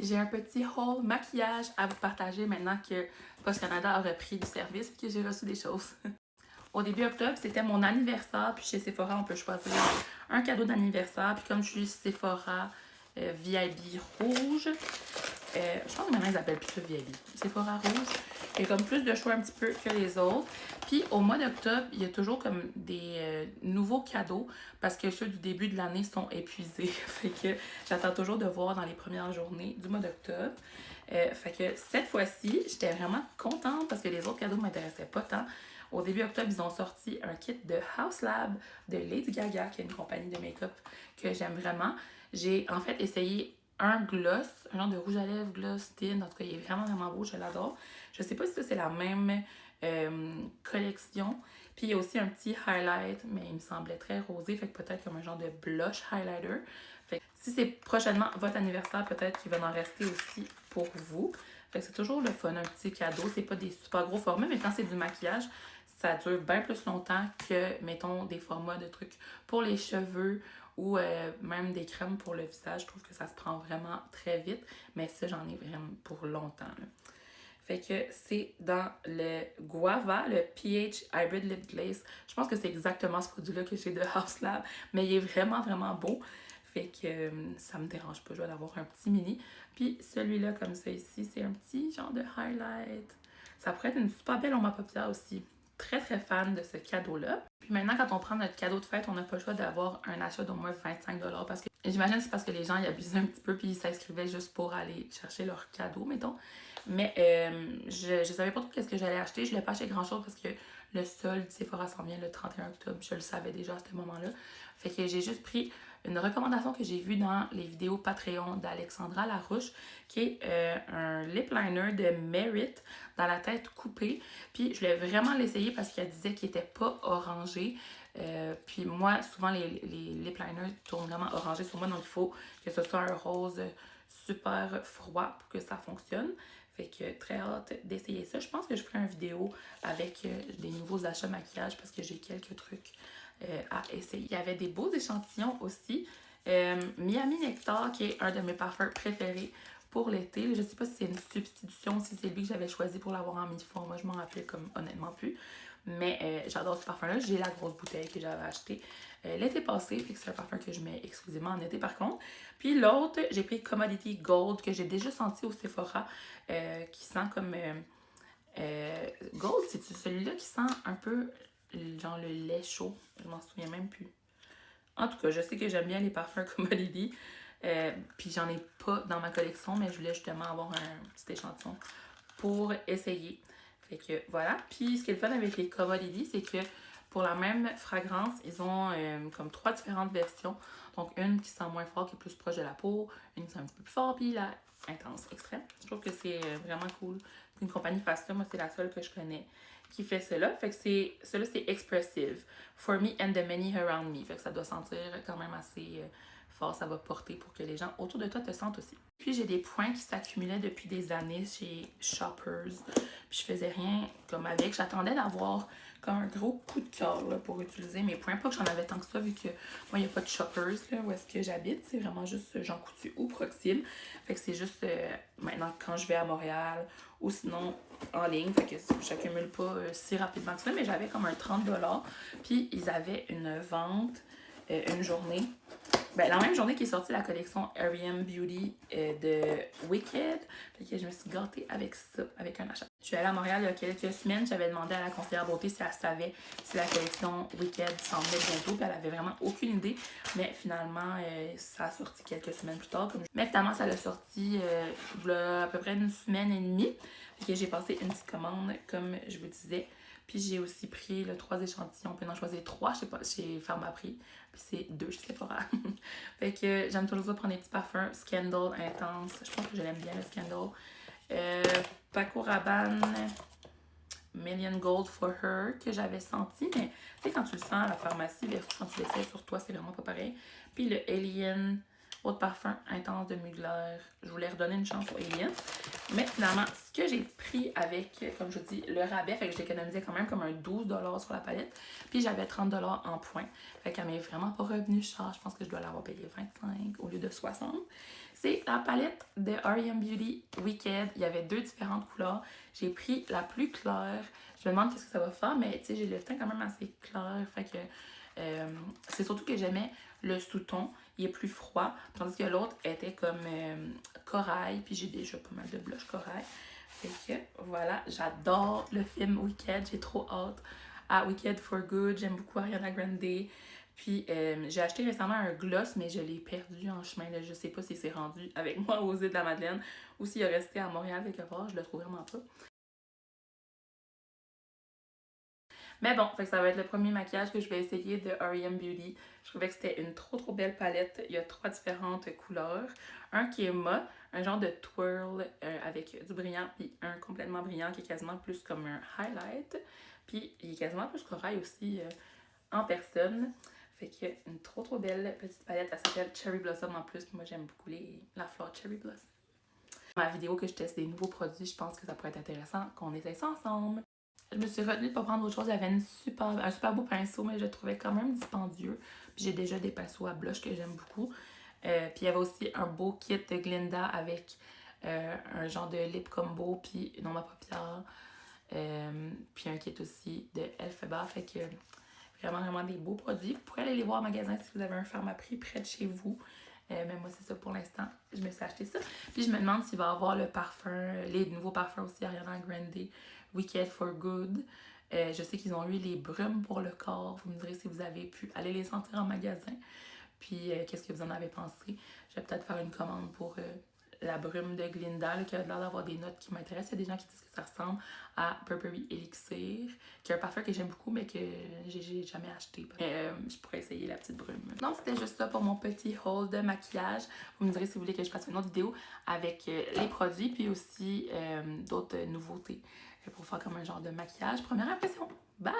j'ai un petit haul maquillage à vous partager maintenant que Post Canada a repris du service et que j'ai reçu des choses. Au début octobre, c'était mon anniversaire, puis chez Sephora, on peut choisir un cadeau d'anniversaire. Puis comme je suis Sephora VIB rouge, je pense que maintenant ils appellent plus ça VIB, Sephora rouge. Il y a comme plus de choix un petit peu que les autres. Puis au mois d'octobre, il y a toujours comme des nouveaux cadeaux parce que ceux du début de l'année sont épuisés. Fait que j'attends toujours de voir dans les premières journées du mois d'octobre. Fait que cette fois-ci, j'étais vraiment contente parce que les autres cadeaux ne m'intéressaient pas tant. Au début octobre, ils ont sorti un kit de House Lab de Lady Gaga, qui est une compagnie de make-up que j'aime vraiment. J'ai en fait essayé un gloss, un genre de rouge à lèvres gloss tint. En tout cas, il est vraiment, vraiment beau, je l'adore. Je sais pas si ça, c'est la même collection. Puis il y a aussi un petit highlight, mais il me semblait très rosé, fait que peut-être comme un genre de blush highlighter. Fait que si c'est prochainement votre anniversaire, peut-être qu'il va en rester aussi pour vous. Fait que c'est toujours le fun, un petit cadeau. C'est pas des super gros formats, mais quand c'est du maquillage, ça dure bien plus longtemps que, mettons, des formats de trucs pour les cheveux ou même des crèmes pour le visage. Je trouve que ça se prend vraiment très vite, mais ça, j'en ai vraiment pour longtemps, là. Fait que c'est dans le Guava, le PH Hybrid Lip Glaze. Je pense que c'est exactement ce produit-là que j'ai de House Lab, mais il est vraiment, vraiment beau. Fait que ça me dérange pas, je vais avoir un petit mini. Puis celui-là, comme ça ici, c'est un petit genre de highlight. Ça pourrait être une super belle ombre à paupières aussi. Très, très fan de ce cadeau-là. Puis maintenant, quand on prend notre cadeau de fête, on n'a pas le choix d'avoir un achat d'au moins 25$ parce que j'imagine que c'est parce que les gens y abusaient un petit peu puis ils s'inscrivaient juste pour aller chercher leur cadeau, mettons. Mais je savais pas trop qu'est-ce que j'allais acheter. Je l'ai pas acheté grand-chose parce que le solde Sephora s'en vient le 31 octobre. Je le savais déjà à ce moment-là. Fait que j'ai juste pris une recommandation que j'ai vue dans les vidéos Patreon d'Alexandra Larouche, qui est un lip liner de Merit dans la tête coupée. Puis je voulais vraiment l'essayer parce qu'elle disait qu'il était pas orangé. Puis moi, souvent, les lip liners tournent vraiment orangé sur moi, donc il faut que ce soit un rose super froid pour que ça fonctionne. Fait que très hâte d'essayer ça. Je pense que je ferai une vidéo avec des nouveaux achats maquillage parce que j'ai quelques trucs à essayer. Il y avait des beaux échantillons aussi. Miami Nectar, qui est un de mes parfums préférés pour l'été. Je ne sais pas si c'est une substitution, si c'est lui que j'avais choisi pour l'avoir en mi-fond. Moi, je m'en rappelais comme honnêtement plus. Mais j'adore ce parfum-là. J'ai la grosse bouteille que j'avais achetée l'été passé. Fait que c'est un parfum que je mets exclusivement en été par contre. Puis l'autre, j'ai pris Commodity Gold que j'ai déjà senti au Sephora qui sent comme... Gold, c'est celui-là qui sent un peu genre le lait chaud. Je m'en souviens même plus. En tout cas, je sais que j'aime bien les parfums Commodity. Puis j'en ai pas dans ma collection, mais je voulais justement avoir un petit échantillon pour essayer. Fait que voilà. Puis ce qui est le fun avec les Commodity, c'est que pour la même fragrance, ils ont comme 3 différentes versions. Donc une qui sent moins fort, qui est plus proche de la peau, une qui sent un petit peu plus fort, puis la intense, extrême. Je trouve que c'est vraiment cool qu'une compagnie fasse ça. Moi, c'est la seule que je connais qui fait cela. Fait que cela c'est Expressive. For me and the many around me. Fait que ça doit sentir quand même assez fort. Ça va porter pour que les gens autour de toi te sentent aussi. Puis j'ai des points qui s'accumulaient depuis des années chez Shoppers. Puis je faisais rien comme avec. J'attendais d'avoir comme un gros coup de cœur pour utiliser mes points. Pas que j'en avais tant que ça vu que moi il n'y a pas de Shoppers là, où est-ce que j'habite. C'est vraiment juste Jean Coutu ou Proxime. Fait que c'est juste maintenant quand je vais à Montréal ou sinon en ligne. Fait que j'accumule pas si rapidement que ça. Mais j'avais comme un 30$. Puis ils avaient une vente une journée. Ben, la même journée qui est sortie la collection R.E.M. Beauty de Wicked. Fait que je me suis gâtée avec ça, avec un achat. Je suis allée à Montréal il y a quelques semaines. J'avais demandé à la conseillère beauté si elle savait si la collection Wicked s'en venait bientôt. Puis elle avait vraiment aucune idée. Mais finalement, ça a sorti quelques semaines plus tard. Mais finalement, ça l'a sorti il y a à peu près une semaine et demie. Fait que j'ai passé une petite commande, comme je vous disais. Puis j'ai aussi pris 3 échantillons. On peut en choisir 3 chez Pharmaprix. Puis c'est 2 chez Sephora. Fait que j'aime toujours ça prendre des petits parfums. Scandal intense. Je pense que je l'aime bien le Scandal. Paco Rabanne Million Gold for Her que j'avais senti. Mais tu sais, quand tu le sens à la pharmacie, quand tu l'essayes sur toi, c'est vraiment pas pareil. Puis le Alien Eau de parfum intense de Mugler. Je voulais redonner une chance au Alien. Mais finalement, ce que j'ai pris avec, comme je vous dis, le rabais, fait que j'économisais quand même comme un 12$ sur la palette. Puis j'avais 30$ en points. Fait qu'elle m'est vraiment pas revenue cher. Je pense que je dois l'avoir payé 25$ au lieu de 60$. C'est la palette de R.E.M. Beauty Wicked. Il y avait 2 différentes couleurs. J'ai pris la plus claire. Je me demande qu'est-ce que ça va faire, mais tu sais, j'ai le teint quand même assez clair. Fait que c'est surtout que j'aimais le sous-ton. Il est plus froid. Tandis que l'autre était comme corail. Puis j'ai déjà pas mal de blush corail. Fait que voilà, j'adore le film Wicked. J'ai trop hâte à Wicked for Good. J'aime beaucoup Ariana Grande. Puis j'ai acheté récemment un gloss, mais je l'ai perdu en chemin. Là. Je sais pas si c'est rendu avec moi aux îles de la Madeleine ou s'il est resté à Montréal quelque part. Je le trouve vraiment pas. Mais bon, fait que ça va être le premier maquillage que je vais essayer de R.E.M. Beauty. Je trouvais que c'était une trop belle palette. Il y a 3 différentes couleurs. Un qui est mat, un genre de twirl avec du brillant, puis un complètement brillant qui est quasiment plus comme un highlight. Puis il est quasiment plus corail aussi en personne. Fait que une trop belle petite palette. Elle s'appelle Cherry Blossom en plus. Moi j'aime beaucoup la fleur Cherry Blossom. Dans ma vidéo que je teste des nouveaux produits, je pense que ça pourrait être intéressant qu'on essaye ça ensemble. Je me suis retenue de ne pas prendre autre chose. Il y avait un super beau pinceau, mais je le trouvais quand même dispendieux. Puis j'ai déjà des pinceaux à blush que j'aime beaucoup. Puis il y avait aussi un beau kit de Glinda avec un genre de lip combo, puis une ombre à paupières. Puis un kit aussi de Elphaba. Fait que vraiment des beaux produits. Vous pourrez aller les voir au magasin si vous avez un Pharmaprix près de chez vous. Mais moi, c'est ça pour l'instant. Je me suis acheté ça. Puis je me demande s'il va y avoir le parfum, les nouveaux parfums aussi, Ariana Grande, Wicked for Good. Je sais qu'ils ont eu les brumes pour le corps. Vous me direz si vous avez pu aller les sentir en magasin. Puis qu'est-ce que vous en avez pensé. Je vais peut-être faire une commande pour la brume de Glinda, là, qui a l'air d'avoir des notes qui m'intéressent. Il y a des gens qui disent que ça ressemble à Burberry Elixir, qui est un parfum que j'aime beaucoup, mais que j'ai jamais acheté. Je pourrais essayer la petite brume. Donc, c'était juste ça pour mon petit haul de maquillage. Vous me direz si vous voulez que je fasse une autre vidéo avec les produits, puis aussi d'autres nouveautés pour faire comme un genre de maquillage. Première impression. Bye!